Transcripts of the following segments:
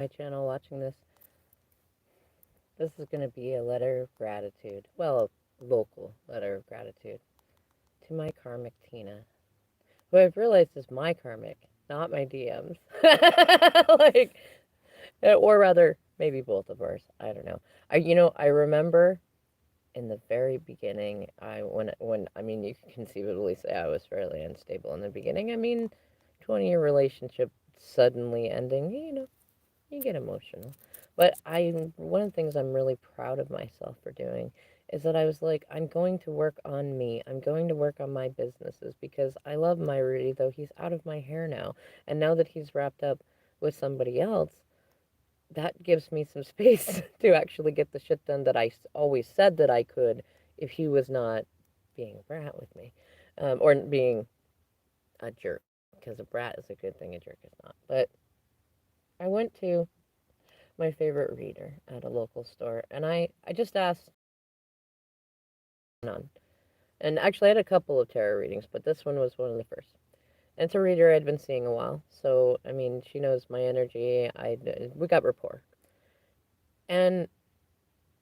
my channel watching this, this is going to be a letter of gratitude. Well, a local letter of gratitude to my karmic Tina, who I've realized is my karmic, not my DMs. like, or rather, maybe both of ours. I don't know. I remember in the very beginning, when I mean, you can conceivably say I was fairly unstable in the beginning. I mean, 20-year relationship suddenly ending. You get emotional. But one of the things I'm really proud of myself for doing is that I was like, I'm going to work on me. I'm going to work on my businesses because I love my Rudy, though he's out of my hair now. And now that he's wrapped up with somebody else, that gives me some space to actually get the shit done that I always said that I could if he was not being a brat with me, or being a jerk. Because a brat is a good thing, a jerk is not. But I went to my favorite reader at a local store, and I just asked none. And actually, I had a couple of tarot readings, but this one was one of the first. And it's a reader I'd been seeing a while, so I mean, she knows my energy. We got rapport, and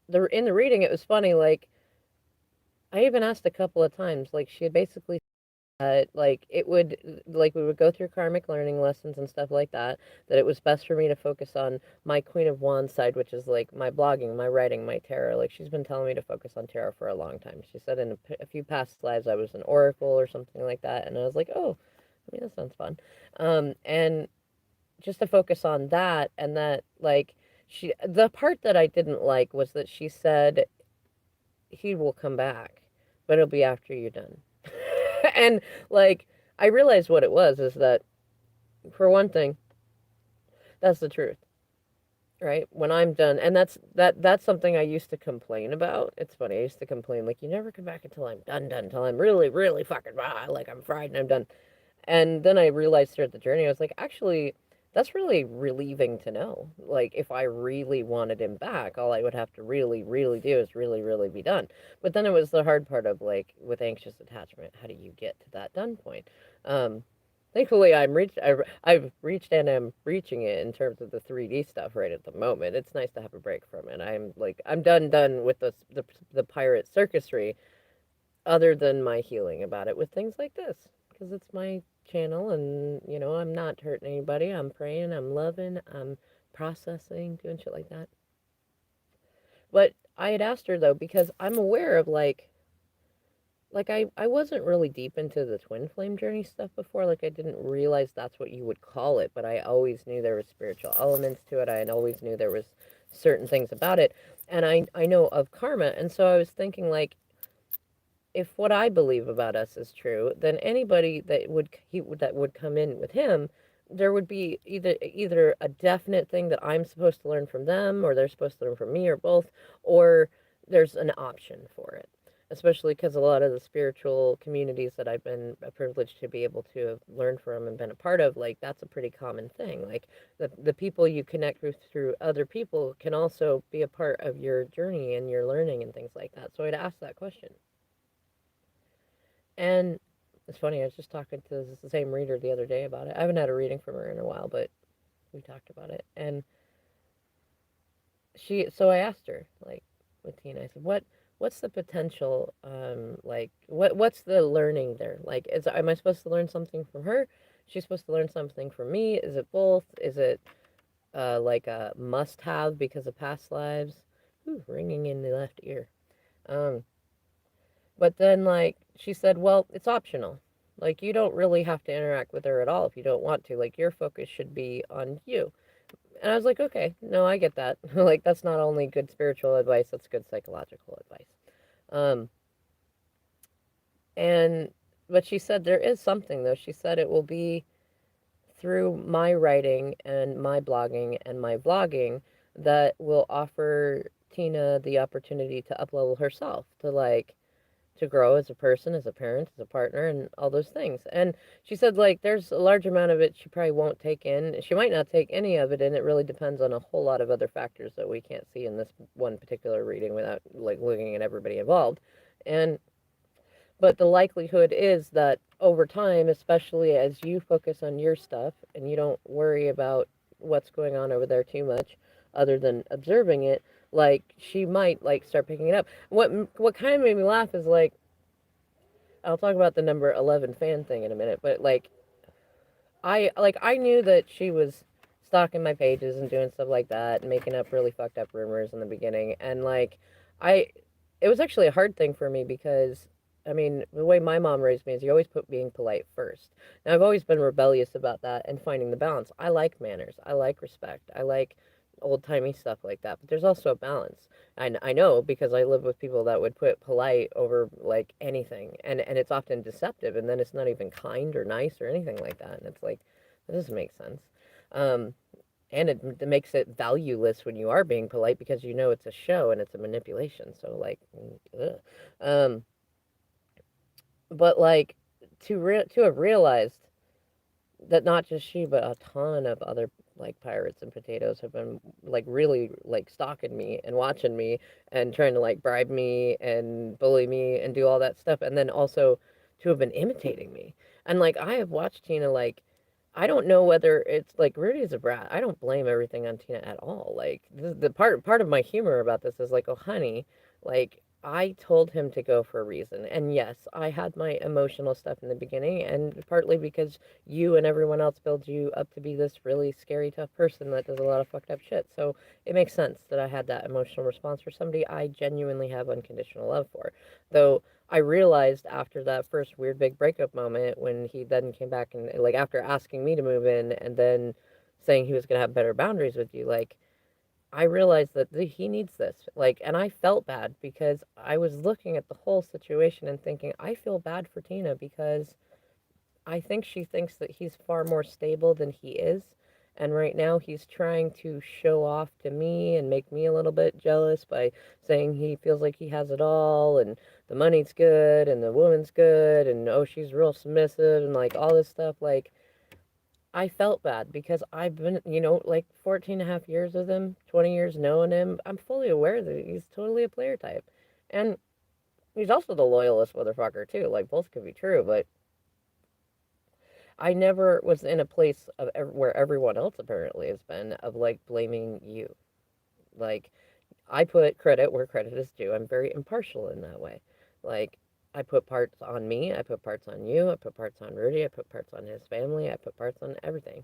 in the reading, it was funny. Like I even asked a couple of times, like she had basically like we would go through karmic learning lessons and stuff like that, that it was best for me to focus on my Queen of Wands side, which is like my blogging, my writing, my tarot. Like she's been telling me to focus on tarot for a long time. She said in a few past lives I was an oracle or something like that, and I was like, oh, I mean, that sounds fun. And just to focus on that, and that like the part that I didn't like was that she said he will come back, but it'll be after you're done. And like I realized what it was is that, for one thing, that's the truth, right? When I'm done, and that's something I used to complain about. It's funny, I used to complain like you never come back until I'm done, until I'm really, really fucking like I'm fried and I'm done. And then I realized throughout the journey, I was like, actually, that's really relieving to know. Like, if I really wanted him back, all I would have to really, really do is really, really be done. But then it was the hard part of like with anxious attachment, how do you get to that done point? Um, Thankfully, I've reached and I'm reaching it in terms of the 3D stuff right at the moment. It's nice to have a break from it. I'm done with the pirate circusry, other than my healing about it with things like this, because it's my channel, and I'm not hurting anybody. I'm praying, I'm loving, I'm processing, doing shit like that. But I had asked her though, because I'm aware of I wasn't really deep into the twin flame journey stuff before. Like I didn't realize that's what you would call it, but I always knew there was spiritual elements to it. I always knew there was certain things about it. And I know of karma, and so I was thinking like, if what I believe about us is true, then anybody that would come in with him, there would be either a definite thing that I'm supposed to learn from them, or they're supposed to learn from me, or both, or there's an option for it. Especially because a lot of the spiritual communities that I've been privileged to be able to have learned from and been a part of, like that's a pretty common thing. Like the people you connect with through other people can also be a part of your journey and your learning and things like that. So I'd ask that question. And it's funny, I was just talking to the same reader the other day about it. I haven't had a reading from her in a while, but we talked about it. And so I asked her, like, with Tina, I said, what's the potential, like, what's the learning there? Like, am I supposed to learn something from her? She's supposed to learn something from me? Is it both? Is it, like a must have because of past lives? Ooh, ringing in the left ear. Um, But then, like, she said, well, it's optional. Like, you don't really have to interact with her at all if you don't want to. Like, your focus should be on you. And I was like, okay, no, I get that. Like, that's not only good spiritual advice, that's good psychological advice. Um, and, but she said there is something, though. She said it will be through my writing and my blogging and my vlogging that will offer Tina the opportunity to uplevel herself, to like, to grow as a person, as a parent, as a partner, and all those things. And she said, like, there's a large amount of it she probably won't take in. She might not take any of it, and it really depends on a whole lot of other factors that we can't see in this one particular reading without, like, looking at everybody involved. And, but the likelihood is that over time, especially as you focus on your stuff and you don't worry about what's going on over there too much, other than observing it, like she might like start picking it up. What kind of made me laugh is like I'll talk about the number 11 fan thing in a minute, but I knew that she was stalking my pages and doing stuff like that and making up really fucked up rumors in the beginning. And I it was actually a hard thing for me because I mean, the way my mom raised me is you always put being polite first. And I've always been rebellious about that and finding the balance. I like manners. I like respect. I like old-timey stuff like that. But there's also a balance. I know because I live with people that would put polite over like anything, and it's often deceptive, and then it's not even kind or nice or anything like that, and it's like that doesn't make sense. um and it makes it valueless when you are being polite because you know it's a show and it's a manipulation, so like ugh. um but like to have realized that not just she but a ton of other like pirates and potatoes have been like really like stalking me and watching me and trying to like bribe me and bully me and do all that stuff, and then also to have been imitating me. And like I have watched Tina, like I don't know whether it's like Rudy is a brat. I don't blame everything on Tina at all. Like the part of my humor about this is like, oh honey, like I told him to go for a reason. And yes, I had my emotional stuff in the beginning, and partly because you and everyone else builds you up to be this really scary, tough person that does a lot of fucked up shit. So it makes sense that I had that emotional response for somebody I genuinely have unconditional love for. Though I realized after that first weird big breakup moment when he then came back and like after asking me to move in and then saying he was going to have better boundaries with you, like I realized that he needs this. Like, and I felt bad because I was looking at the whole situation and thinking, I feel bad for Tina because I think she thinks that he's far more stable than he is. And right now he's trying to show off to me and make me a little bit jealous by saying he feels like he has it all and the money's good and the woman's good and oh, she's real submissive and like all this stuff. Like, I felt bad because I've been, like 14 and a half years with him, 20 years knowing him. I'm fully aware that he's totally a player type. And he's also the loyalist motherfucker, too. Like, both could be true, but I never was in a place of where everyone else apparently has been of like blaming you. Like, I put credit where credit is due. I'm very impartial in that way. Like, I put parts on me, I put parts on you, I put parts on Rudy, I put parts on his family, I put parts on everything.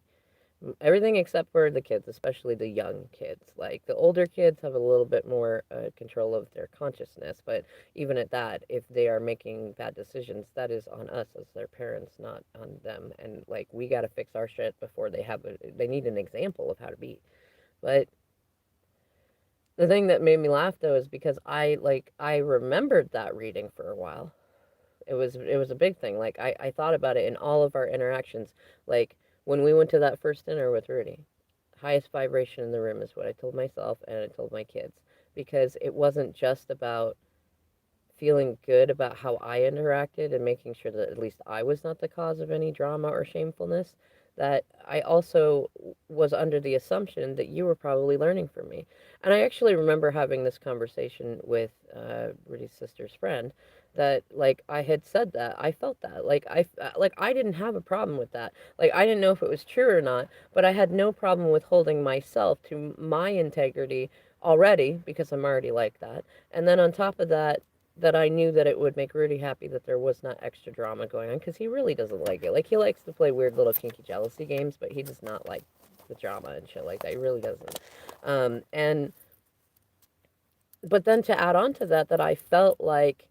Everything except for the kids, especially the young kids. Like the older kids have a little bit more control of their consciousness, but even at that, if they are making bad decisions, that is on us as their parents, not on them. And like we got to fix our shit before they need an example of how to be. But the thing that made me laugh though is because I remembered that reading for a while. It was a big thing. Like I thought about it in all of our interactions. Like when we went to that first dinner with Rudy, highest vibration in the room is what I told myself and I told my kids, because it wasn't just about feeling good about how I interacted and making sure that at least I was not the cause of any drama or shamefulness, that I also was under the assumption that you were probably learning from me. And I actually remember having this conversation with Rudy's sister's friend that like I had said that I felt that like I didn't have a problem with that. Like I didn't know if it was true or not, but I had no problem with holding myself to my integrity already because I'm already like that. And then on top of that, that I knew that it would make Rudy happy that there was not extra drama going on because he really doesn't like it. Like he likes to play weird little kinky jealousy games, but he does not like the drama and shit like that. He really doesn't. And but then to add on to that, that I felt like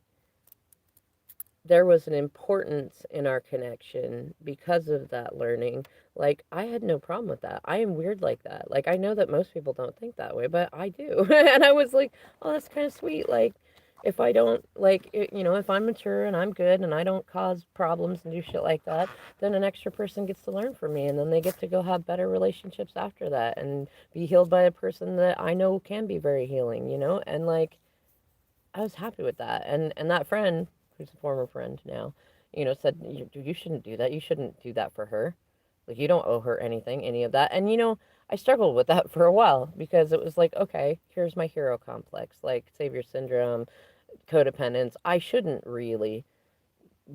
there was an importance in our connection because of that learning. Like I had no problem with that. I am weird like that. Like I know that most people don't think that way, but I do. And I was like, oh, that's kind of sweet. Like if I don't like it, if I'm mature and I'm good and I don't cause problems and do shit like that, then an extra person gets to learn from me and then they get to go have better relationships after that and be healed by a person that I know can be very healing. And like I was happy with that. And that friend, who's a former friend now, said, you shouldn't do that. You shouldn't do that for her. Like, you don't owe her anything, any of that. And, I struggled with that for a while because it was like, okay, here's my hero complex, like savior syndrome, codependence. I shouldn't really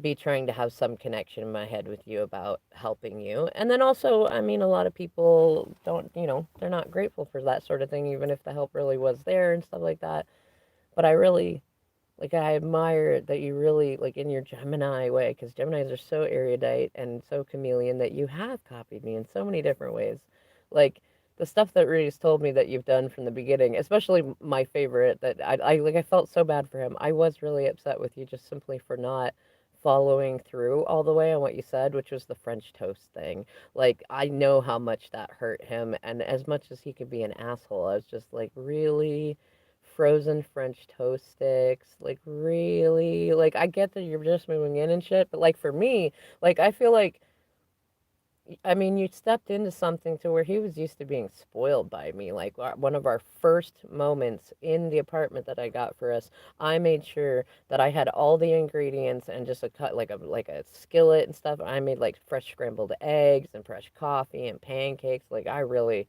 be trying to have some connection in my head with you about helping you. And then also, I mean, a lot of people don't, they're not grateful for that sort of thing, even if the help really was there and stuff like that. But I really, like, I admire that you really, like, in your Gemini way, because Geminis are so erudite and so chameleon that you have copied me in so many different ways. Like, the stuff that Rudy's told me that you've done from the beginning, especially my favorite, that I felt so bad for him. I was really upset with you just simply for not following through all the way on what you said, which was the French toast thing. Like, I know how much that hurt him, and as much as he could be an asshole, I was just like, really? Frozen French toast sticks. Like, really? Like, I get that you're just moving in and shit, but like for me, like, I feel like, I mean, you stepped into something to where he was used to being spoiled by me. Like, one of our first moments in the apartment that I got for us, I made sure that I had all the ingredients and just a cut, like a skillet and stuff. I made like fresh scrambled eggs and fresh coffee and pancakes. Like, I really,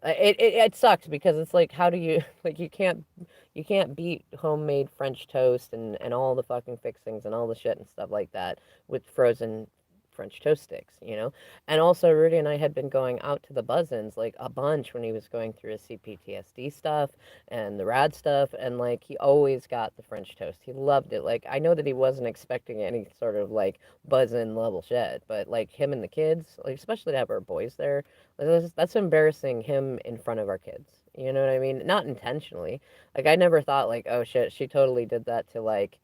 it sucks because it's like, how do you, like, you can't beat homemade French toast and all the fucking fixings and all the shit and stuff like that with frozen French toast sticks. And also, Rudy and I had been going out to the Buzzins like a bunch when he was going through his CPTSD stuff and the rad stuff, and like he always got the French toast. He loved it. Like, I know that he wasn't expecting any sort of like Buzzin level shit, but like him and the kids, like especially to have our boys there, that's embarrassing him in front of our kids. You know what I mean? Not intentionally. Like, I never thought like, oh shit, she totally did that to like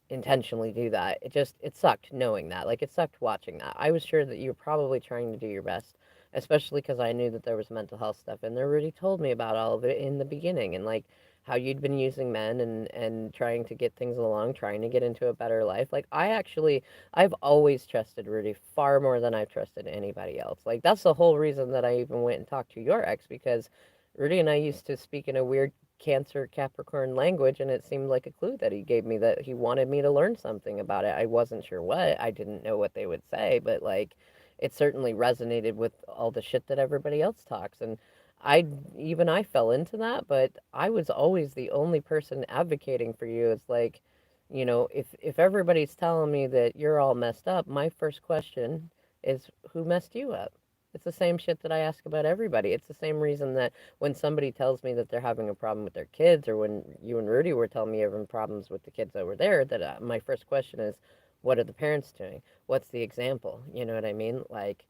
intentionally do that. It sucked knowing that. Like, it sucked watching that. I was sure that you were probably trying to do your best, especially because I knew that there was mental health stuff in there. Rudy told me about all of it in the beginning, and like how you'd been using men and trying to get things along, trying to get into a better life. Like, I've always trusted Rudy far more than I've trusted anybody else. Like, that's the whole reason that I even went and talked to your ex, because Rudy and I used to speak in a weird Cancer Capricorn language, and it seemed like a clue that he gave me, that he wanted me to learn something about it. I wasn't sure what. I didn't know what they would say, but like it certainly resonated with all the shit that everybody else talks. And I even I fell into that, but I was always the only person advocating for you. It's like, if everybody's telling me that you're all messed up, my first question is, who messed you up? It's the same shit that I ask about everybody. It's the same reason that when somebody tells me that they're having a problem with their kids, or when you and Rudy were telling me you're having problems with the kids over there, that my first question is, what are the parents doing? What's the example? You know what I mean? Like,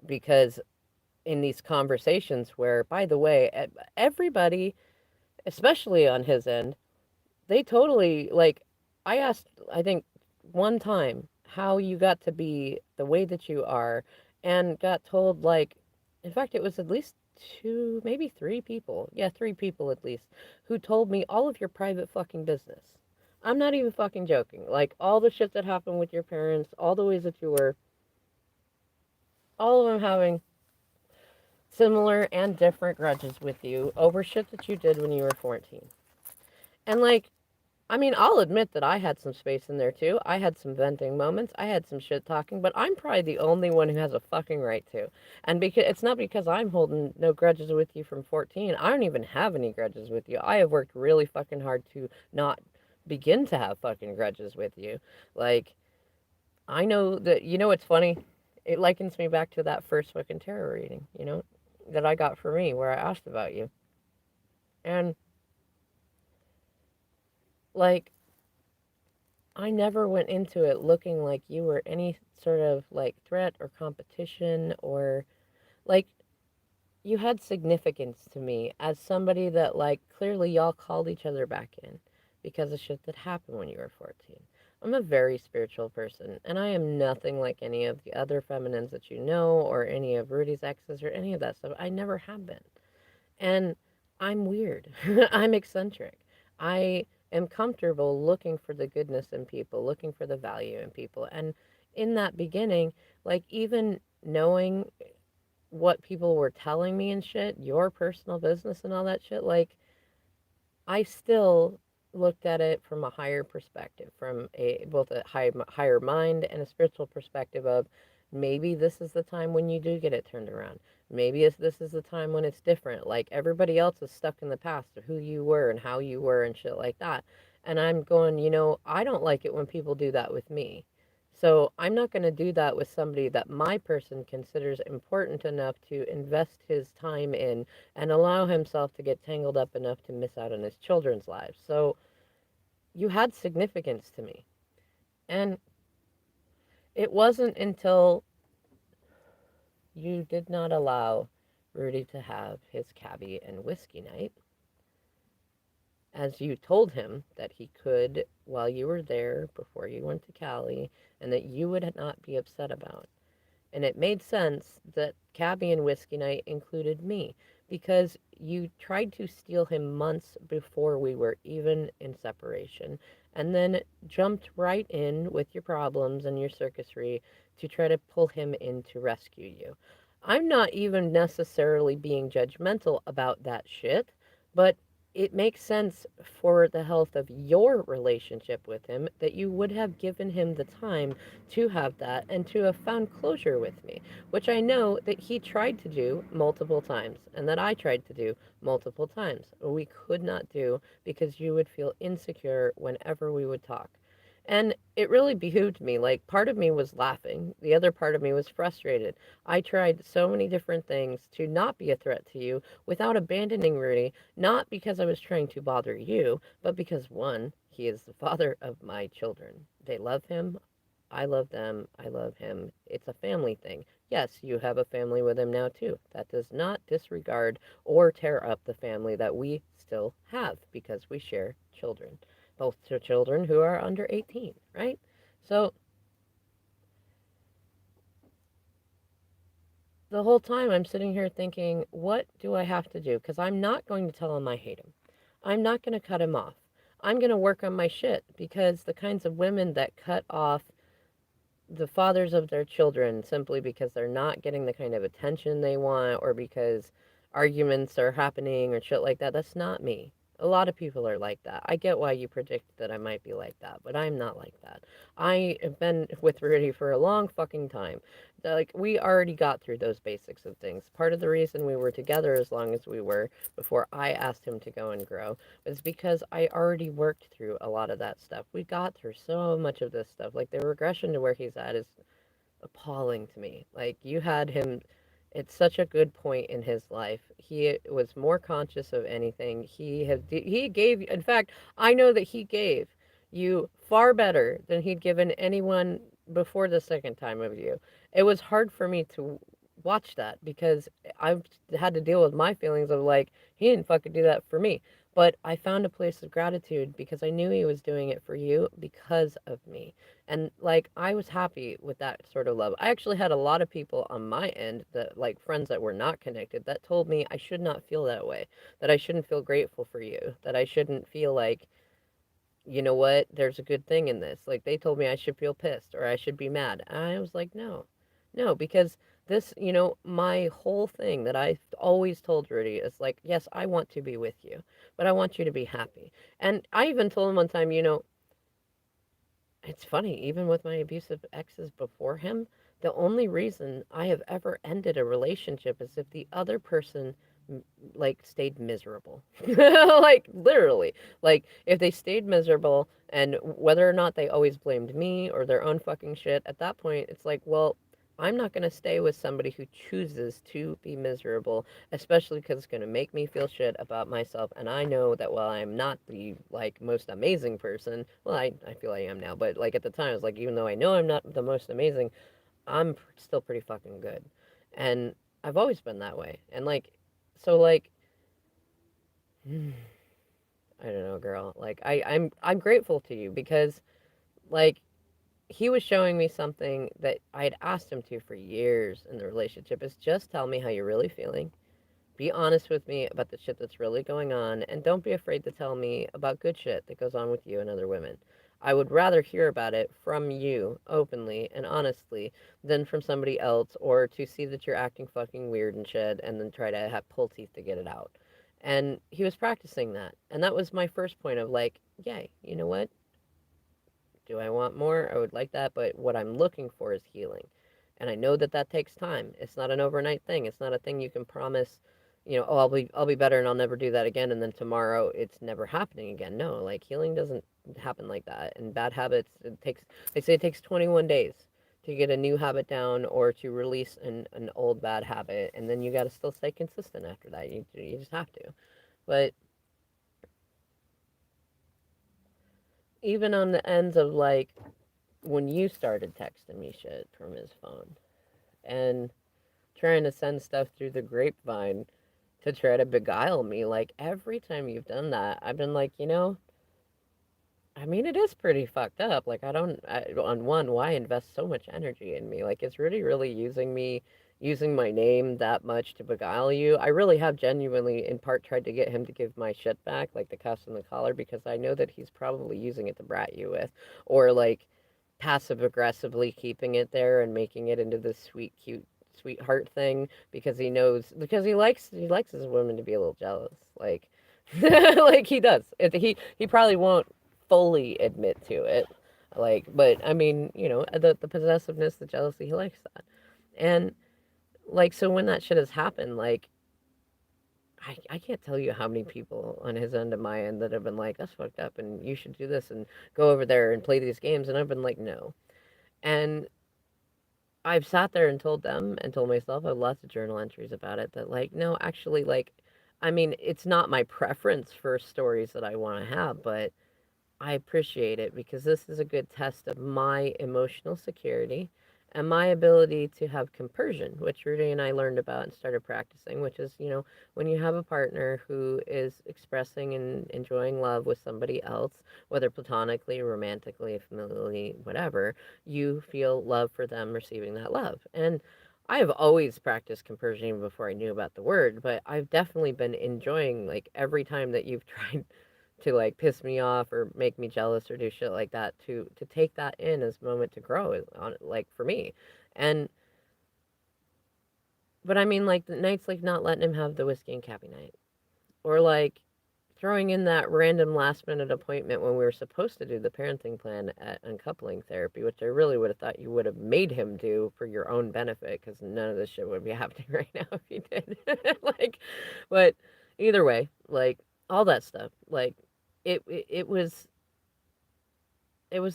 because in these conversations where, by the way, everybody, especially on his end, they totally, like, I asked, I think, one time how you got to be the way that you are, and got told, like, in fact, it was at least two, maybe three people. Yeah, three people at least, who told me all of your private fucking business. I'm not even fucking joking. Like, all the shit that happened with your parents, all the ways that you were, all of them having similar and different grudges with you over shit that you did when you were 14. And like, I mean, I'll admit that I had some space in there too. I had some venting moments. I had some shit talking, but I'm probably the only one who has a fucking right to. And because it's not because I'm holding no grudges with you from 14. I don't even have any grudges with you. I have worked really fucking hard to not begin to have fucking grudges with you. Like, I know that, it's funny. It likens me back to that first fucking tarot reading, that I got for me, where I asked about you. And like, I never went into it looking like you were any sort of like threat or competition, or like, you had significance to me as somebody that, like, clearly y'all called each other back in because of shit that happened when you were 14. I'm a very spiritual person, and I am nothing like any of the other feminines that you know, or any of Rudy's exes, or any of that stuff. I never have been. And I'm weird. I'm eccentric. I am comfortable looking for the goodness in people, looking for the value in people. And in that beginning, like, even knowing what people were telling me and shit, your personal business and all that shit, like, I still looked at it from a higher perspective, from a both a higher mind and a spiritual perspective of, maybe this is the time when you do get it turned around. Maybe this is the time when it's different. Like, everybody else is stuck in the past of who you were and how you were and shit like that. And I'm going, I don't like it when people do that with me. So I'm not going to do that with somebody that my person considers important enough to invest his time in and allow himself to get tangled up enough to miss out on his children's lives. So you had significance to me. And it wasn't until you did not allow Rudy to have his cabbie and whiskey night, as you told him that he could while you were there before you went to Cali, and that you would not be upset about. And it made sense that cabbie and whiskey night included me because you tried to steal him months before we were even in separation, and then jumped right in with your problems and your circusry to try to pull him in to rescue you. I'm not even necessarily being judgmental about that shit, but it makes sense for the health of your relationship with him that you would have given him the time to have that and to have found closure with me, which I know that he tried to do multiple times and that I tried to do multiple times. We could not do because you would feel insecure whenever we would talk. And it really behooved me. Like, part of me was laughing, the other part of me was frustrated. I tried so many different things to not be a threat to you without abandoning Rudy, not because I was trying to bother you, but because one, he is the father of my children. They love him. I love them. I love him. It's a family thing. Yes, you have a family with him now, too. That does not disregard or tear up the family that we still have because we share children, both children who are under 18, right? So the whole time I'm sitting here thinking, what do I have to do? Because I'm not going to tell him I hate him. I'm not going to cut him off. I'm going to work on my shit because the kinds of women that cut off the fathers of their children simply because they're not getting the kind of attention they want or because arguments are happening or shit like that. That's not me. A lot of people are like that. I get why you predict that I might be like that, but I'm not like that. I have been with Rudy for a long fucking time. Like, we already got through those basics of things. Part of the reason we were together as long as we were before I asked him to go and grow was because I already worked through a lot of that stuff. We got through so much of this stuff. Like, the regression to where he's at is appalling to me. Like, you had him at such a good point in his life. He was more conscious of anything. He gave, in fact, I know that he gave you far better than he'd given anyone before the second time of you. It was hard for me to watch that because I've had to deal with my feelings of like, he didn't fucking do that for me. But I found a place of gratitude because I knew he was doing it for you because of me. And like, I was happy with that sort of love. I actually had a lot of people on my end that, like, friends that were not connected, that told me I should not feel that way, that I shouldn't feel grateful for you, that I shouldn't feel like, you know what, there's a good thing in this. Like, they told me I should feel pissed or I should be mad. And I was like, no, no, because this, my whole thing that I always told Rudy is like, yes, I want to be with you, but I want you to be happy. And I even told him one time, it's funny, even with my abusive exes before him, the only reason I have ever ended a relationship is if the other person like stayed miserable. Like, literally. Like, if they stayed miserable and whether or not they always blamed me or their own fucking shit, at that point it's like, well, I'm not going to stay with somebody who chooses to be miserable, especially because it's going to make me feel shit about myself. And I know that while I'm not the, like, most amazing person, well, I feel I am now, but, like, at the time, I was like, even though I know I'm not the most amazing, I'm still pretty fucking good. And I've always been that way. And, like, so, like, I don't know, girl. Like, I'm grateful to you because, like, he was showing me something that I had asked him to for years in the relationship, is just tell me how you're really feeling. Be honest with me about the shit that's really going on, and don't be afraid to tell me about good shit that goes on with you and other women. I would rather hear about it from you openly and honestly than from somebody else, or to see that you're acting fucking weird and shit and then try to have pull teeth to get it out. And he was practicing that. And that was my first point of like, yay, you know what? Do I want more? I would like that, but what I'm looking for is healing. And I know that that takes time. It's not an overnight thing. It's not a thing you can promise, oh, I'll be better and I'll never do that again, and then tomorrow it's never happening again. No, like, healing doesn't happen like that. And bad habits, they say it takes 21 days to get a new habit down or to release an old bad habit. And then you got to still stay consistent after that. You just have to. But even on the ends of like when you started texting me shit from his phone and trying to send stuff through the grapevine to try to beguile me, like every time you've done that, I've been like, I mean, it is pretty fucked up. Like, on one, why invest so much energy in me? Like, it's really using me, using my name that much to beguile you. I really have genuinely, in part, tried to get him to give my shit back, like the cuffs and the collar, because I know that he's probably using it to brat you with, or like passive aggressively keeping it there and making it into this sweet, cute sweetheart thing because he knows because he likes his women to be a little jealous like like he does he probably won't fully admit to it. Like, but I mean, the possessiveness, the jealousy, he likes that. And like, so when that shit has happened, like, I can't tell you how many people on his end and my end that have been like, that's fucked up and you should do this and go over there and play these games. And I've been like, no. And I've sat there and told them and told myself, I have lots of journal entries about it that, like, no, actually, like, I mean, it's not my preference for stories that I want to have, but I appreciate it because this is a good test of my emotional security and my ability to have compersion, which Rudy and I learned about and started practicing, which is, when you have a partner who is expressing and enjoying love with somebody else, whether platonically, romantically, familially, whatever, you feel love for them receiving that love. And I have always practiced compersion even before I knew about the word, but I've definitely been enjoying like every time that you've tried to like piss me off or make me jealous or do shit like that to take that in as a moment to grow on like for me. And but I mean like the nights like not letting him have the whiskey and cabbie night or like throwing in that random last minute appointment when we were supposed to do the parenting plan at uncoupling therapy, which I really would have thought you would have made him do for your own benefit because none of this shit would be happening right now if you did. Like, but either way, like all that stuff, like it was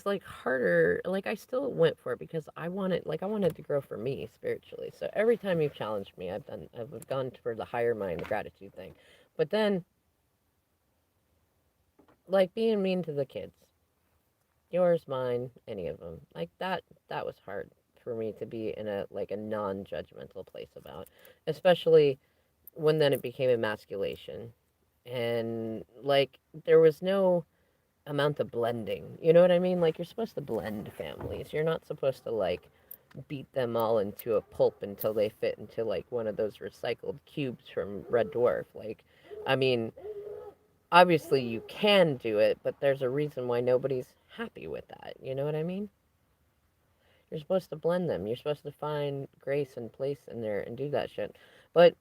like harder. Like I still went for it because I wanted to grow for me spiritually. So every time you've challenged me, I've gone for the higher mind, the gratitude thing. But then like being mean to the kids, yours, mine, any of them, like that was hard for me to be in a like a non-judgmental place about, especially when then it became emasculation and like there was no amount of blending. You know what I mean? Like you're supposed to blend families. You're not supposed to like beat them all into a pulp until they fit into like one of those recycled cubes from Red Dwarf. Like, I mean, obviously you can do it, but there's a reason why nobody's happy with that. You know what I mean? You're supposed to blend them. You're supposed to find grace and place in there and do that shit. But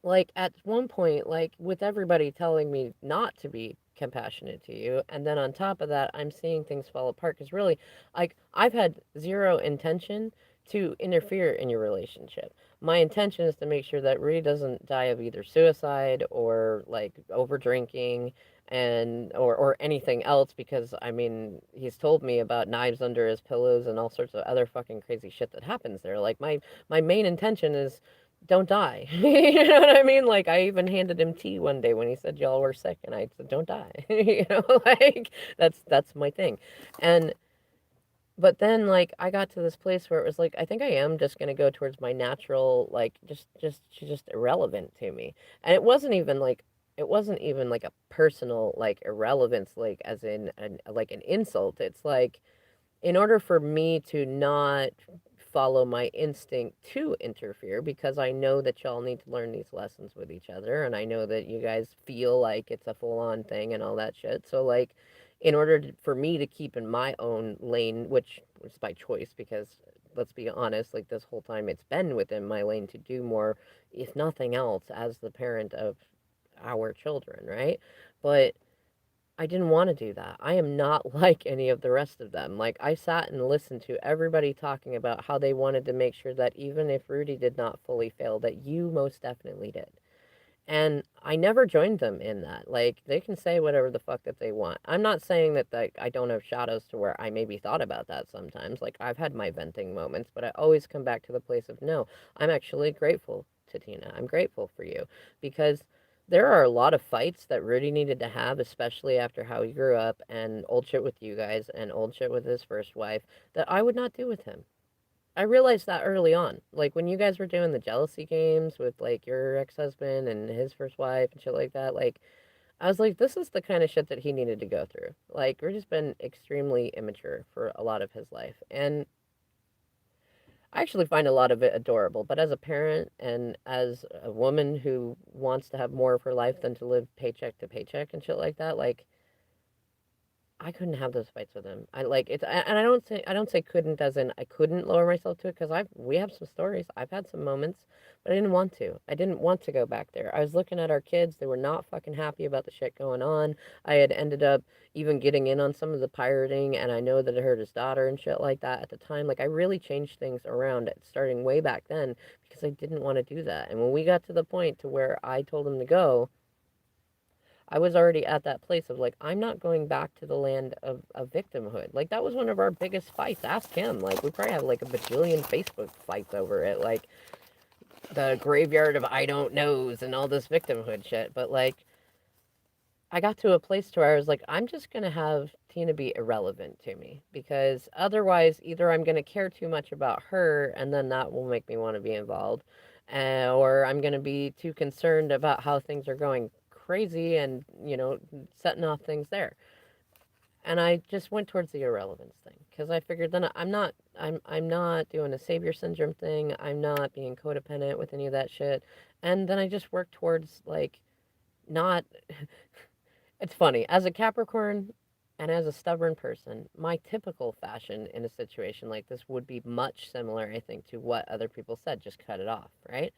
like at one point, like with everybody telling me not to be compassionate to you, and then on top of that, I'm seeing things fall apart because really, like I've had zero intention to interfere in your relationship. My intention is to make sure that Rudy doesn't die of either suicide or like over drinking and or anything else because I mean he's told me about knives under his pillows and all sorts of other fucking crazy shit that happens there. Like my main intention is don't die. You know what I mean? Like I even handed him tea one day when he said y'all were sick and I said don't die. Like that's my thing. And but then like I got to this place where it was like I think I am just going to go towards my natural like just she's just irrelevant to me. And it wasn't even like a personal like irrelevance like as in like an insult. It's like in order for me to not follow my instinct to interfere because I know that y'all need to learn these lessons with each other and I know that you guys feel like it's a full on thing and all that shit. So like in order for me to keep in my own lane, which was by choice because let's be honest, like this whole time it's been within my lane to do more, if nothing else, as the parent of our children, right? But I didn't want to do that. I am not like any of the rest of them. Like, I sat and listened to everybody talking about how they wanted to make sure that even if Rudy did not fully fail, that you most definitely did. And I never joined them in that. Like, they can say whatever the fuck that they want. I'm not saying that, like, I don't have shadows to where I maybe thought about that sometimes. Like, I've had my venting moments, but I always come back to the place of no, I'm actually grateful to Tina. I'm grateful for you because there are a lot of fights that Rudy needed to have, especially after how he grew up and old shit with you guys and old shit with his first wife, that I would not do with him. I realized that early on. Like when you guys were doing the jealousy games with like your ex-husband and his first wife and shit like that, like I was like, this is the kind of shit that he needed to go through. Like Rudy's been extremely immature for a lot of his life. And I actually find a lot of it adorable. But as a parent and as a woman who wants to have more of her life than to live paycheck to paycheck and shit like that, like I couldn't have those fights with him. I like it's, and I don't say couldn't as in I couldn't lower myself to it because we have some stories. I've had some moments, but I didn't want to. I didn't want to go back there. I was looking at our kids; they were not fucking happy about the shit going on. I had ended up even getting in on some of the pirating, and I know that it hurt his daughter and shit like that at the time. Like I really changed things around, starting way back then because I didn't want to do that. And when we got to the point to where I told him to go, I was already at that place of like, I'm not going back to the land of victimhood. Like, that was one of our biggest fights. Ask him. Like, we probably have like a bajillion Facebook fights over it. Like, the graveyard of I don't knows and all this victimhood shit. But like, I got to a place to where I was like, I'm just going to have Tina be irrelevant to me because otherwise, either I'm going to care too much about her and then that will make me want to be involved, or I'm going to be too concerned about how things are going crazy and, setting off things there. And I just went towards the irrelevance thing because I figured then I'm not doing a savior syndrome thing. I'm not being codependent with any of that shit. And then I just worked towards like not it's funny. As a Capricorn and as a stubborn person, my typical fashion in a situation like this would be much similar, I think, to what other people said. Just cut it off, right?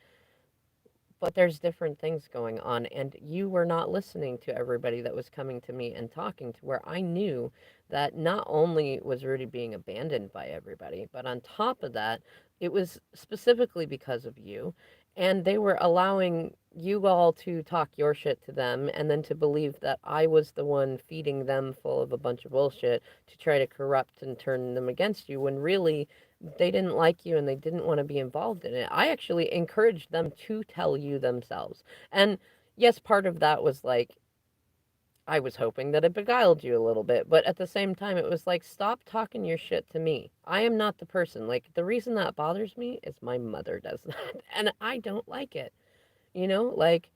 But there's different things going on, and you were not listening to everybody that was coming to me and talking to where I knew that not only was Rudy being abandoned by everybody, but on top of that, it was specifically because of you. And they were allowing you all to talk your shit to them and then to believe that I was the one feeding them full of a bunch of bullshit to try to corrupt and turn them against you when really they didn't like you and they didn't want to be involved in it. I actually encouraged them to tell you themselves. And yes, part of that was like, I was hoping that it beguiled you a little bit, but at the same time, it was like, stop talking your shit to me. I am not the person. Like, the reason that bothers me is my mother does that, and I don't like it. Like,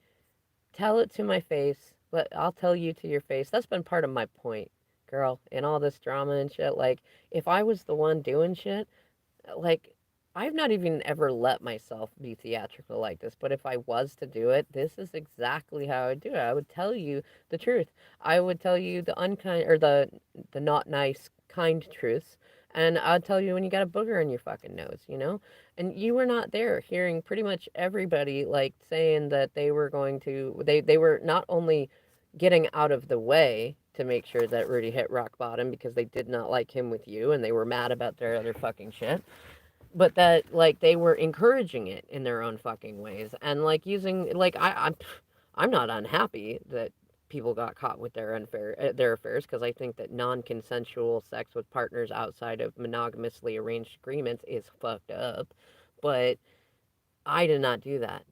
tell it to my face, but I'll tell you to your face. That's been part of my point, girl, in all this drama and shit. Like, if I was the one doing shit, like I've not even ever let myself be theatrical like this, but if I was to do it, this is exactly how I would do it. I would tell you the truth. I would tell you the unkind or the not nice kind truths. And I'd tell you when you got a booger in your fucking nose. And you were not there hearing pretty much everybody like saying that they were going to they were not only getting out of the way to make sure that Rudy hit rock bottom because they did not like him with you and they were mad about their other fucking shit, but that like they were encouraging it in their own fucking ways and like using like I'm not unhappy that people got caught with their affairs because I think that non-consensual sex with partners outside of monogamously arranged agreements is fucked up, but I did not do that.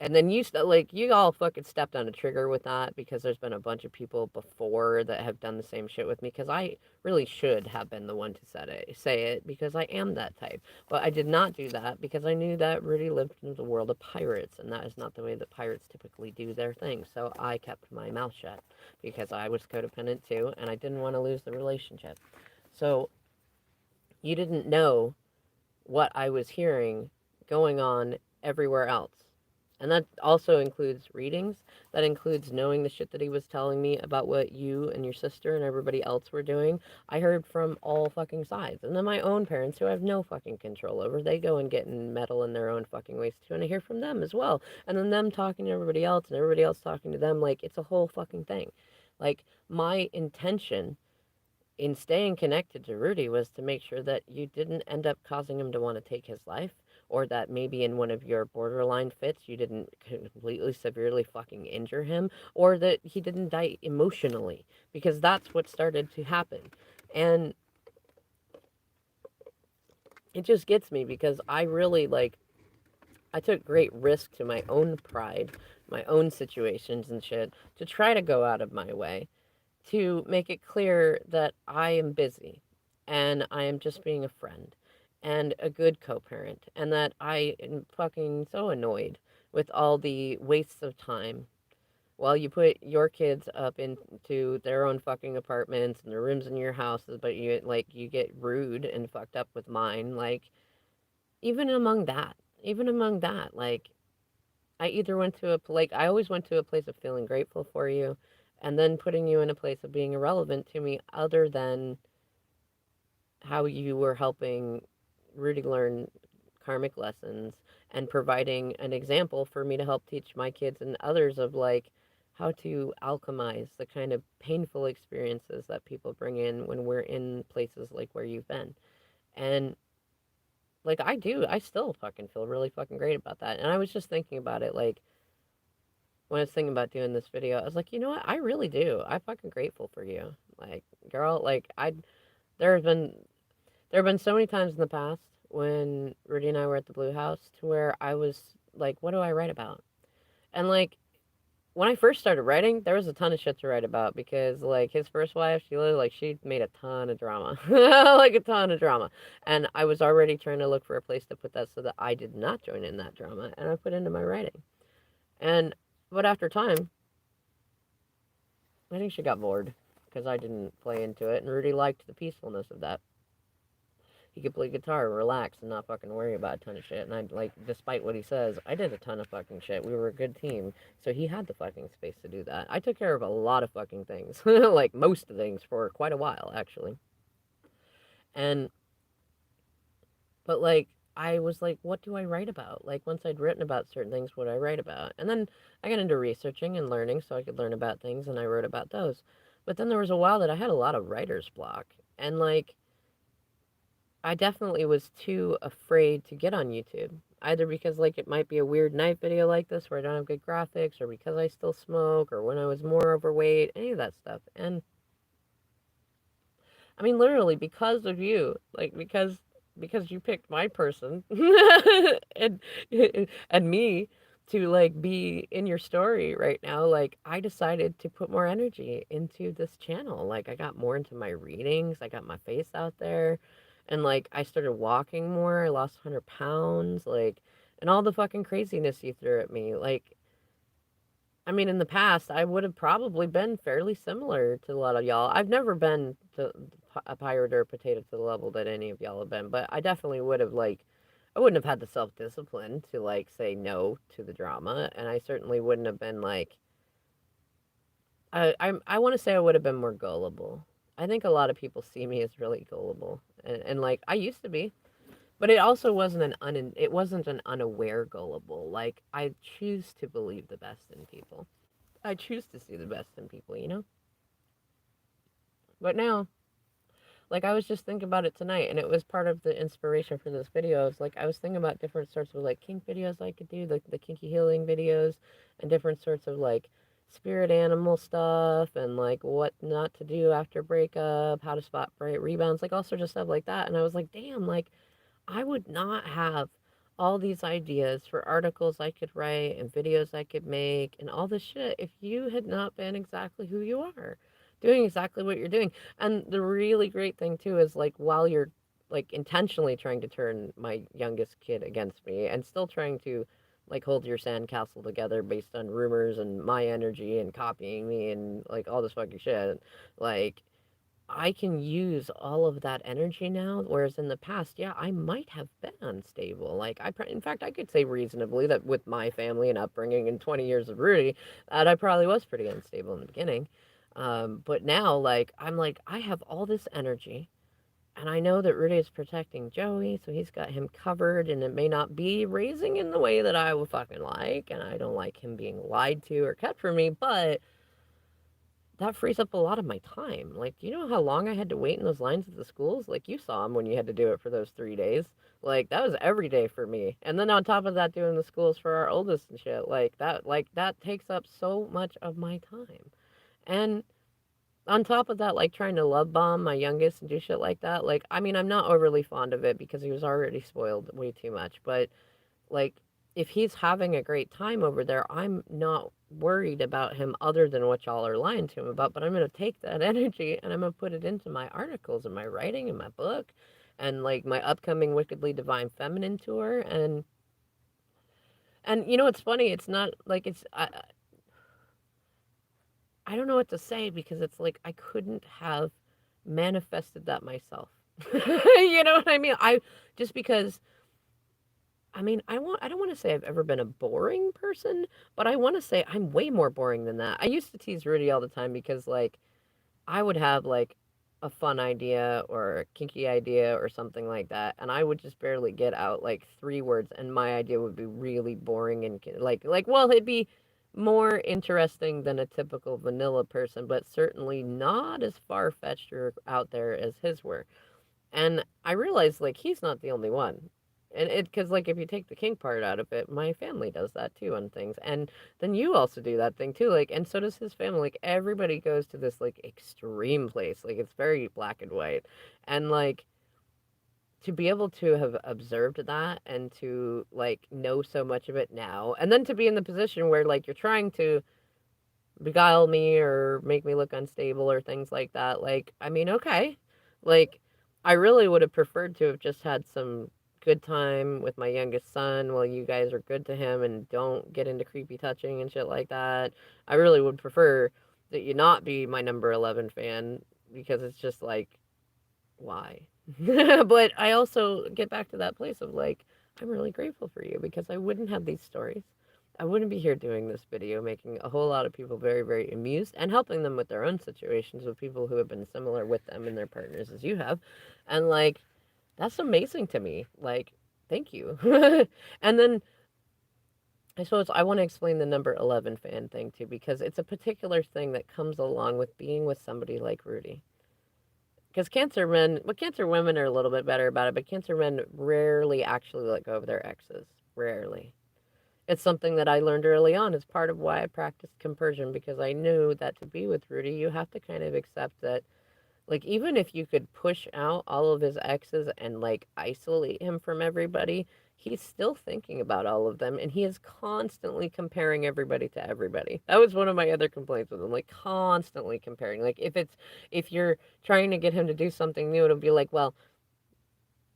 And then like you all fucking stepped on a trigger with that because there's been a bunch of people before that have done the same shit with me because I really should have been the one to say it because I am that type. But I did not do that because I knew that Rudy lived in the world of pirates and that is not the way that pirates typically do their thing. So I kept my mouth shut because I was codependent too and I didn't want to lose the relationship. So you didn't know what I was hearing going on everywhere else. And that also includes readings. That includes knowing the shit that he was telling me about what you and your sister and everybody else were doing. I heard from all fucking sides. And then my own parents, who I have no fucking control over, they go and get in metal in their own fucking ways too. And I hear from them as well. And then them talking to everybody else and everybody else talking to them. Like, it's a whole fucking thing. Like, my intention in staying connected to Rudy was to make sure that you didn't end up causing him to want to take his life or that maybe in one of your borderline fits you didn't completely severely fucking injure him, or that he didn't die emotionally, because that's what started to happen. And it just gets me because I really like, I took great risk to my own pride, my own situations and shit, to try to go out of my way to make it clear that I am busy and I am just being a friend and a good co-parent, and that I am fucking so annoyed with all the wastes of time while you put your kids up into their own fucking apartments and the rooms in your houses, but you get rude and fucked up with mine. Like, even among that, like, I either went to I always went to a place of feeling grateful for you, and then putting you in a place of being irrelevant to me, other than how you were helping Rudy learn karmic lessons and providing an example for me to help teach my kids and others of like how to alchemize the kind of painful experiences that people bring in when we're in places like where you've been. And like, I still fucking feel really fucking great about that. And I was just thinking about it, like, when I was thinking about doing this video, I was like, you know what? I really do. I'm fucking grateful for you. Like, girl, like, there have been, there have been so many times in the past when Rudy and I were at the Blue House to where I was like, what do I write about? And like, when I first started writing, there was a ton of shit to write about because like his first wife, she made a ton of drama, like a ton of drama. And I was already trying to look for a place to put that so that I did not join in that drama, and I put into my writing. And but after time, I think she got bored because I didn't play into it, and Rudy liked the peacefulness of that. He could play guitar, relax, and not fucking worry about a ton of shit. And I like, despite what he says, I did a ton of fucking shit. We were a good team, so he had the fucking space to do that. I took care of a lot of fucking things, like most things, for quite a while actually. And but like, I was like, what do I write about? Like, once I'd written about certain things, what do I write about? And then I got into researching and learning so I could learn about things, and I wrote about those. But then there was a while that I had a lot of writer's block. And like, I definitely was too afraid to get on YouTube. Either because like it might be a weird night video like this where I don't have good graphics, or because I still smoke, or when I was more overweight, any of that stuff. And I mean, literally because of you, like, because you picked my person and and me to like be in your story right now, like, I decided to put more energy into this channel. Like, I got more into my readings, I got my face out there, and like I started walking more. I lost 100 pounds, like, and all the fucking craziness you threw at me. Like, I mean, in the past, I would have probably been fairly similar to a lot of y'all. I've never been to a pirate or a potato to the level that any of y'all have been, but I definitely would have, like, I wouldn't have had the self discipline to, like, say no to the drama, and I certainly wouldn't have been, like, I want to say I would have been more gullible. I think a lot of people see me as really gullible, and like, I used to be. But it also wasn't it wasn't an unaware gullible. Like, I choose to believe the best in people. I choose to see the best in people, you know? But now, like, I was just thinking about it tonight, and it was part of the inspiration for this video. It's like I was thinking about different sorts of like kink videos I could do, like the kinky healing videos, and different sorts of like spirit animal stuff, and like what not to do after breakup, how to spot bright rebounds, like all sorts of stuff like that. And I was like, damn, like, I would not have all these ideas for articles I could write and videos I could make and all this shit if you had not been exactly who you are, doing exactly what you're doing. And the really great thing too is like, while you're like intentionally trying to turn my youngest kid against me and still trying to like hold your sandcastle together based on rumors and my energy and copying me and like all this fucking shit, like, I can use all of that energy now, whereas in the past, yeah, I might have been unstable. Like, in fact, I could say reasonably that with my family and upbringing and 20 years of Rudy, that I probably was pretty unstable in the beginning. But now, like, I'm like, I have all this energy, and I know that Rudy is protecting Joey, so he's got him covered, and it may not be raising in the way that I would fucking like, and I don't like him being lied to or kept from me, but that frees up a lot of my time. Like, you know how long I had to wait in those lines at the schools? Like, you saw them when you had to do it for those 3 days. Like, that was every day for me. And then on top of that, doing the schools for our oldest and shit. That takes up so much of my time. And on top of that, like trying to love bomb my youngest and do shit like that. Like, I mean, I'm not overly fond of it because he was already spoiled way too much. But like, if he's having a great time over there, I'm not worried about him other than what y'all are lying to him about. But I'm going to take that energy and I'm going to put it into my articles and my writing and my book and like my upcoming Wickedly Divine Feminine tour. And you know, it's funny. It's not like I don't know what to say because it's like I couldn't have manifested that myself. You know what I mean? I just because I mean, I don't want to say I've ever been a boring person, but I want to say I'm way more boring than that. I used to tease Rudy all the time because like I would have like a fun idea or a kinky idea or something like that, and I would just barely get out like 3 words, and my idea would be really boring and well, it'd be more interesting than a typical vanilla person, but certainly not as far fetched or out there as his were. And I realized like he's not the only one. And it, because like if you take the kink part out of it, my family does that too on things. And then you also do that thing too. Like, and so does his family. Like, everybody goes to this like extreme place. Like, it's very black and white. And like, to be able to have observed that and to like know so much of it now, and then to be in the position where like you're trying to beguile me or make me look unstable or things like that. Like, I mean, okay. Like, I really would have preferred to have just had some good time with my youngest son while you guys are good to him and don't get into creepy touching and shit like that. I really would prefer that you not be my number 11 fan because it's just like, why? But I also get back to that place of like, I'm really grateful for you because I wouldn't have these stories. I wouldn't be here doing this video, making a whole lot of people very, very amused and helping them with their own situations with people who have been similar with them and their partners as you have. And like, that's amazing to me. Like, thank you. And then I suppose I want to explain the number 11 fan thing too, because it's a particular thing that comes along with being with somebody like Rudy. Because cancer men, well, cancer women are a little bit better about it, but cancer men rarely actually let go of their exes. Rarely. It's something that I learned early on. It's part of why I practiced compersion because I knew that to be with Rudy, you have to kind of accept that like, even if you could push out all of his exes and, like, isolate him from everybody, he's still thinking about all of them, and he is constantly comparing everybody to everybody. That was one of my other complaints with him, like, constantly comparing. Like, if you're trying to get him to do something new, it'll be like, well,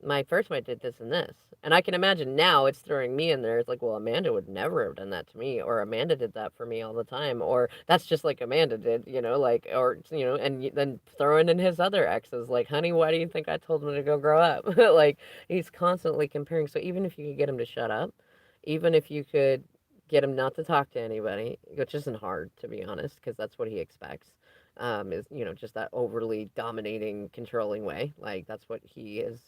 my first mate did this and this. And I can imagine now it's throwing me in there. It's like, well, Amanda would never have done that to me, or Amanda did that for me all the time, or that's just like Amanda did, like, or, and then throwing in his other exes, like, honey, why do you think I told him to go grow up? Like, he's constantly comparing. So even if you could get him to shut up, even if you could get him not to talk to anybody, which isn't hard, to be honest, because that's what he expects. Is just that overly dominating, controlling way. Like that's what he is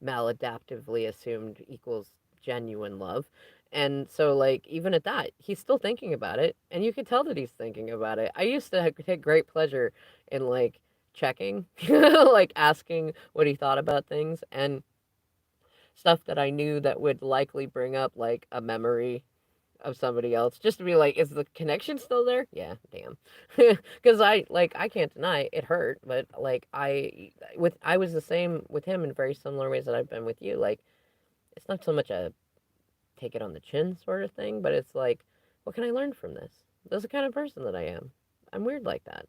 maladaptively assumed equals genuine love. And so, like, even at that, he's still thinking about it, and you can tell that he's thinking about it. I used to take great pleasure in, like, checking, like, asking what he thought about things, and stuff that I knew that would likely bring up, like, a memory of somebody else, just to be like, is the connection still there? Yeah, damn. Because I can't deny it hurt, but, like, I was the same with him in very similar ways that I've been with you. Like, it's not so much a take it on the chin sort of thing, but it's like, what can I learn from this? That's the kind of person that I am. I'm weird like that.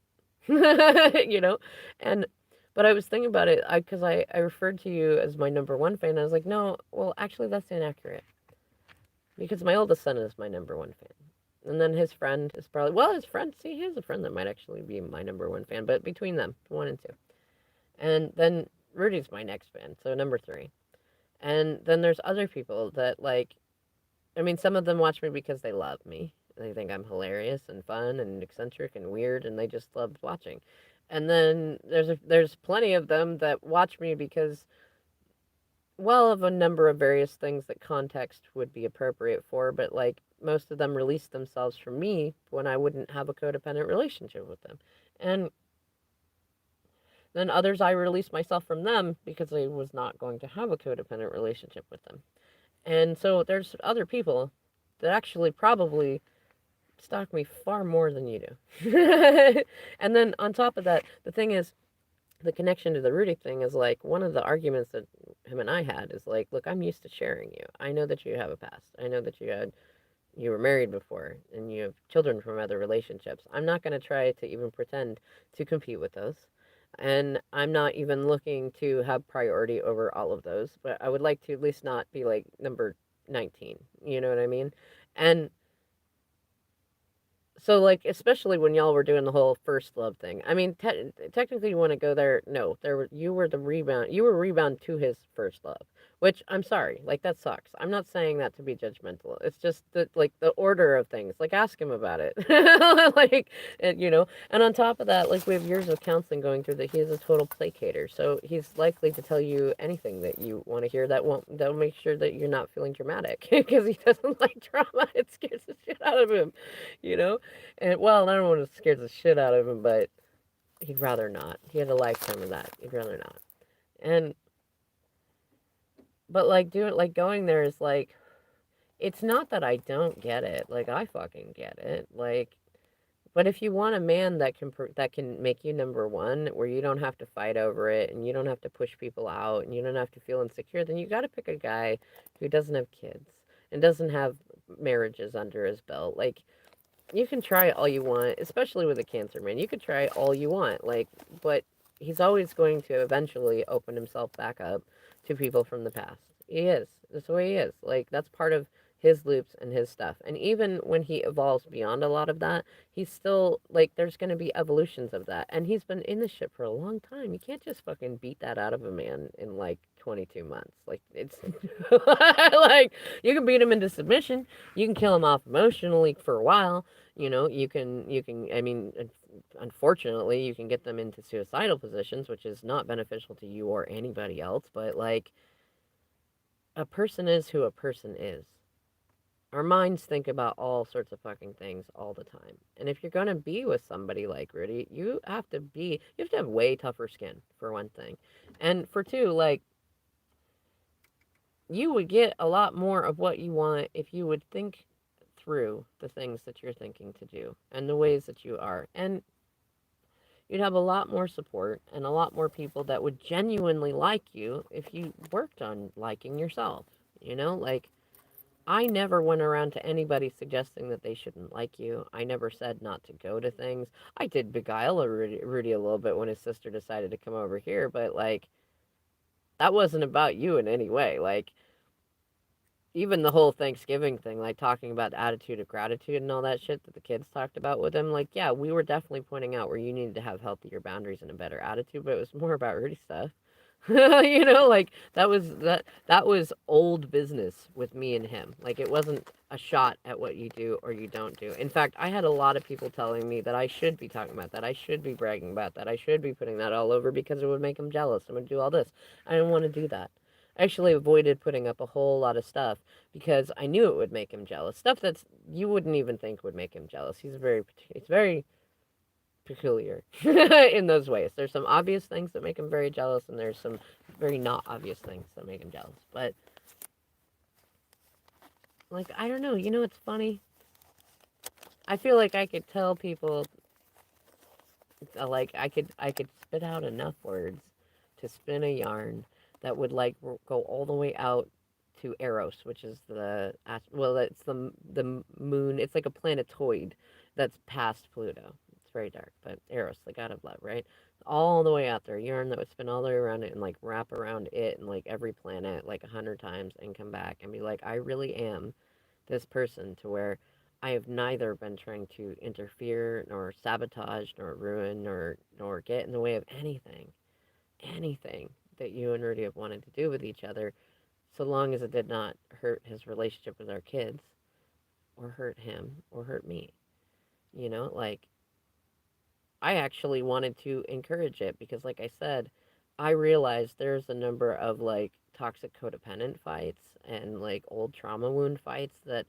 you know? And, but I was thinking about it, because I referred to you as my number 1 fan. I was like, no, well, actually, that's inaccurate. Because my oldest son is my number 1 fan. And then his friend is probably, well, his friend, see, he has a friend that might actually be my number 1 fan, but between them, 1 and 2. And then Rudy's my next fan, so number 3. And then there's other people that, like, I mean, some of them watch me because they love me. They think I'm hilarious and fun and eccentric and weird, and they just love watching. And then there's plenty of them that watch me because, well, of a number of various things that context would be appropriate for, but like most of them released themselves from me when I wouldn't have a codependent relationship with them. And then others, I released myself from them because I was not going to have a codependent relationship with them. And so there's other people that actually probably stalk me far more than you do. And then on top of that, the thing is, the connection to the Rudy thing is like one of the arguments that him and I had is like, look, I'm used to sharing you. I know that you have a past. I know that you were married before and you have children from other relationships. I'm not going to try to even pretend to compete with those. And I'm not even looking to have priority over all of those, but I would like to at least not be like number 19. You know what I mean? And so, like, especially when y'all were doing the whole first love thing. I mean, technically, you want to go there. No, you were the rebound. You were rebound to his first love, which I'm sorry. Like, that sucks. I'm not saying that to be judgmental. It's just that, like, the order of things. Like, ask him about it. Like, And on top of that, like, we have years of counseling going through that he is a total placater. So he's likely to tell you anything that you want to hear that'll make sure that you're not feeling dramatic because he doesn't like drama. It scares the shit out of him, you know? And well, I don't want to scare the shit out of him, but he'd rather not. He had a lifetime of that. He'd rather not. And but like doing like going there is like it's not that I don't get it. Like I fucking get it. Like but if you want a man that can make you number one, where you don't have to fight over it and you don't have to push people out and you don't have to feel insecure, then you got to pick a guy who doesn't have kids and doesn't have marriages under his belt. Like you can try all you want, especially with a cancer man. You could try all you want, like, but he's always going to eventually open himself back up to people from the past. He is. That's the way he is. Like that's part of his loops and his stuff. And even when he evolves beyond a lot of that, he's still like there's going to be evolutions of that. And he's been in this shit for a long time. You can't just fucking beat that out of a man in like 22 months. Like it's like you can beat him into submission. You can kill him off emotionally for a while. I mean, unfortunately, you can get them into suicidal positions, which is not beneficial to you or anybody else, but like a person is who a person is. Our minds think about all sorts of fucking things all the time. And if you're going to be with somebody like Rudy, you have to have way tougher skin, for one thing. And for two, like, you would get a lot more of what you want if you would think through the things that you're thinking to do and the ways that you are. And you'd have a lot more support and a lot more people that would genuinely like you if you worked on liking yourself. Like I never went around to anybody suggesting that they shouldn't like you. I never said not to go to things. I did beguile Rudy a little bit when his sister decided to come over here, but like that wasn't about you in any way. Like even the whole Thanksgiving thing, like talking about the attitude of gratitude and all that shit that the kids talked about with him, like, yeah, we were definitely pointing out where you needed to have healthier boundaries and a better attitude, but it was more about Rudy stuff. Like that was old business with me and him. Like it wasn't a shot at what you do or you don't do. In fact, I had a lot of people telling me that I should be talking about that. I should be bragging about that. I should be putting that all over because it would make him jealous. I'm gonna do all this. I didn't want to do that. I actually avoided putting up a whole lot of stuff because I knew it would make him jealous. Stuff that's you wouldn't even think would make him jealous. It's very peculiar in those ways. There's some obvious things that make him very jealous, and there's some very not obvious things that make him jealous. But like I don't know. It's funny. I feel like I could tell people, like I could spit out enough words to spin a yarn that would like go all the way out to Eros, which is it's the moon. It's like a planetoid that's past Pluto. It's very dark, but Eros, the god of love, right? All the way out there, yarn that would spin all the way around it and like wrap around it and like every planet like 100 times and come back and be like, I really am this person to where I have neither been trying to interfere nor sabotage nor ruin nor get in the way of anything that you and Rudy have wanted to do with each other, so long as it did not hurt his relationship with our kids or hurt him or hurt me. Like I actually wanted to encourage it because like I said, I realized there's a number of like toxic codependent fights and like old trauma wound fights that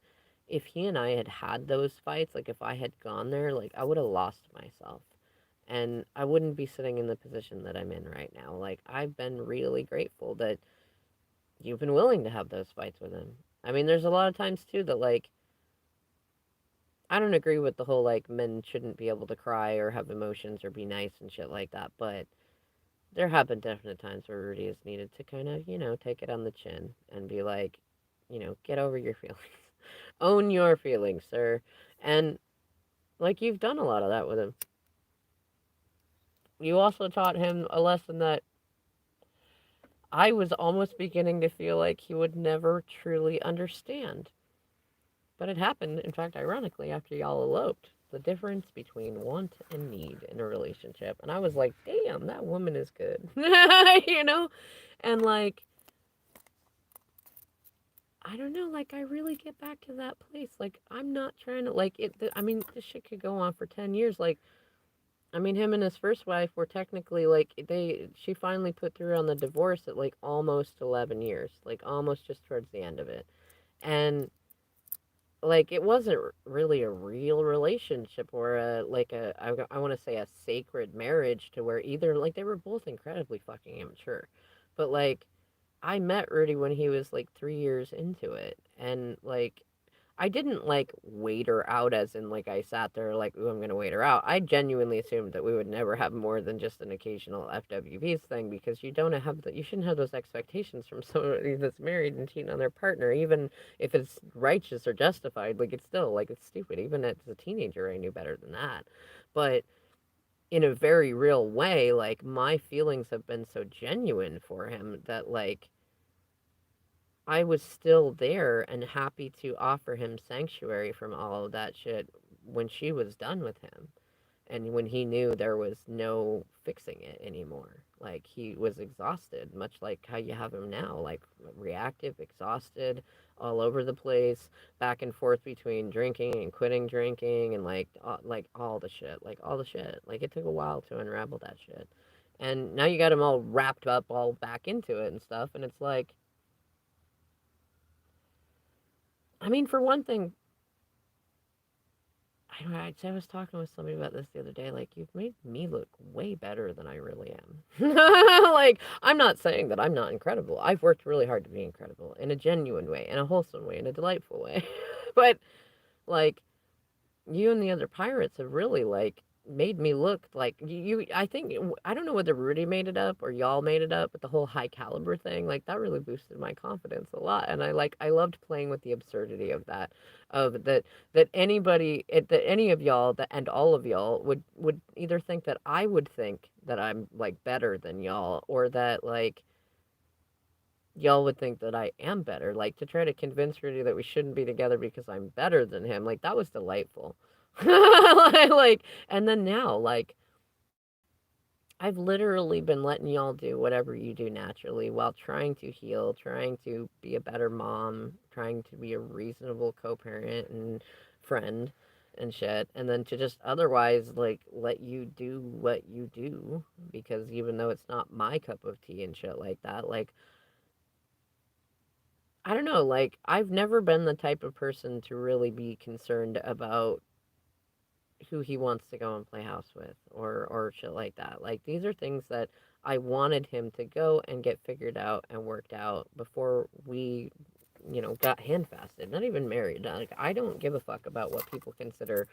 if he and I had had those fights, like if I had gone there, like I would have lost myself. And I wouldn't be sitting in the position that I'm in right now. Like I've been really grateful that you've been willing to have those fights with him. I mean, there's a lot of times too that like I don't agree with the whole like men shouldn't be able to cry or have emotions or be nice and shit like that, but there have been definite times where Rudy has needed to kind of, take it on the chin and be like, get over your feelings. Own your feelings, sir. And like you've done a lot of that with him. You also taught him a lesson that I was almost beginning to feel like he would never truly understand. But it happened, in fact, ironically, after y'all eloped. The difference between want and need in a relationship. And I was like, damn, that woman is good. you know? And like, I don't know, like, I really get back to that place. Like, I'm not trying to, like, I mean, this shit could go on for 10 years. Like, I mean, him and his first wife were technically, like, she finally put through on the divorce at, like, almost 11 years. Like, almost just towards the end of it. And like it wasn't really a real relationship or I want to say a sacred marriage to where either like they were both incredibly fucking immature, but like I met Rudy when he was like 3 years into it, and like I didn't like wait her out as in like I sat there like, ooh, I'm gonna wait her out. I genuinely assumed that we would never have more than just an occasional FWBs thing because you shouldn't have those expectations from somebody that's married and cheating on their partner, even if it's righteous or justified. Like it's still like it's stupid. Even as a teenager, I knew better than that. But in a very real way, like my feelings have been so genuine for him that like I was still there and happy to offer him sanctuary from all of that shit when she was done with him and when he knew there was no fixing it anymore. Like he was exhausted, much like how you have him now, like reactive, exhausted, all over the place, back and forth between drinking and quitting drinking and like all the shit, like all the shit. Like it took a while to unravel that shit. And now you got him all wrapped up all back into it and stuff and it's like I mean, for one thing, I was talking with somebody about this the other day. Like, you've made me look way better than I really am. like, I'm not saying that I'm not incredible. I've worked really hard to be incredible in a genuine way, in a wholesome way, in a delightful way. but, like, you and the other pirates have really like made me look like I think I don't know whether Rudy made it up or y'all made it up, but the whole high caliber thing like that really boosted my confidence a lot, and I loved playing with the absurdity of that, of that that any of y'all that and all of y'all would either think that I would think that I'm like better than y'all, or that like y'all would think that I am better. Like to try to convince Rudy that we shouldn't be together because I'm better than him. Like that was delightful. like, and then now, like, I've literally been letting y'all do whatever you do naturally while trying to heal, trying to be a better mom, trying to be a reasonable co-parent and friend and shit. And then to just otherwise like let you do what you do because even though it's not my cup of tea and shit like that, like I don't know, like I've never been the type of person to really be concerned about who he wants to go and play house with or shit like that. Like these are things that I wanted him to go and get figured out and worked out before we got handfasted, not even married. Like I don't give a fuck about what people consider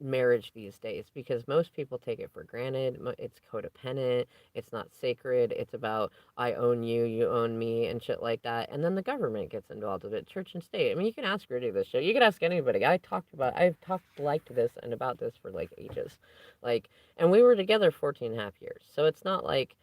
marriage these days because most people take it for granted. It's codependent. It's not sacred. It's about I own you, you own me, and shit like that. And then the government gets involved with it, church and state. I mean, you can ask Rudy this shit. You can ask anybody. I've talked like this and about this for like ages, like, and we were together 14 and a half years. So it's not like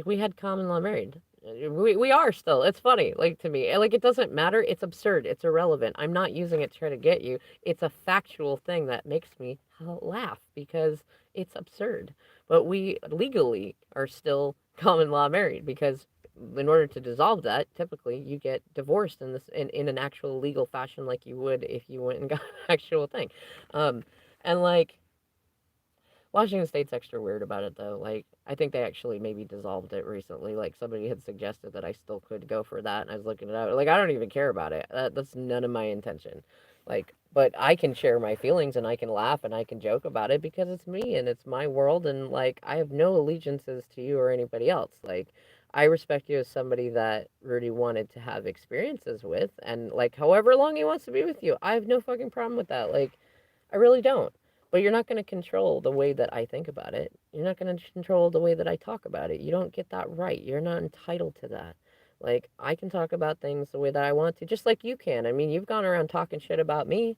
we had common law married. We are still. It's funny, like to me. Like it doesn't matter. It's absurd. It's irrelevant. I'm not using it to try to get you. It's a factual thing that makes me laugh because it's absurd. But we legally are still common law married because in order to dissolve that, typically you get divorced in an actual legal fashion like you would if you went and got an actual thing. Um and like Washington State's extra weird about it though. Like I think they actually maybe dissolved it recently. Like somebody had suggested that I still could go for that, and I was looking it up. Like I don't even care about it. That's none of my intention. Like, but I can share my feelings and I can laugh and I can joke about it because it's me and it's my world. And like, I have no allegiances to you or anybody else. Like, I respect you as somebody that Rudy wanted to have experiences with. And like, however long he wants to be with you, I have no fucking problem with that. Like, I really don't. But you're not going to control the way that I think about it. You're not going to control the way that I talk about it. You don't get that right. You're not entitled to that. Like, I can talk about things the way that I want to, just like you can. I mean, you've gone around talking shit about me.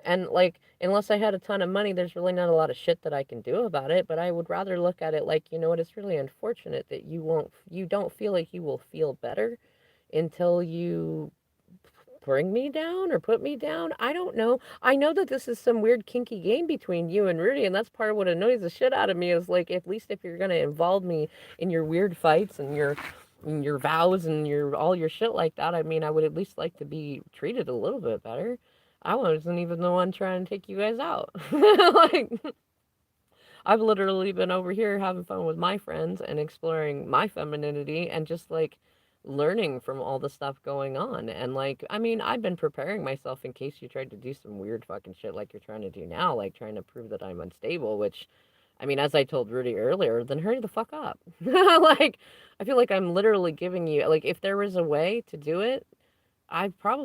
And, like, unless I had a ton of money, there's really not a lot of shit that I can do about it. But I would rather look at it like, you know what, it's really unfortunate that you don't feel like you will feel better until you bring me down or put me down. I don't know. I know that this is some weird kinky game between you and Rudy, and that's part of what annoys the shit out of me is like, at least if you're gonna involve me in your weird fights and your vows and your all your shit like that, I mean, I would at least like to be treated a little bit better. I wasn't even the one trying to take you guys out. Like, I've literally been over here having fun with my friends and exploring my femininity and just like learning from all the stuff going on. And like, I mean, I've been preparing myself in case you tried to do some weird fucking shit like you're trying to do now, like trying to prove that I'm unstable, which I mean, as I told Rudy earlier, then hurry the fuck up. Like, I feel like I'm literally giving you, like, if there was a way to do it, I probably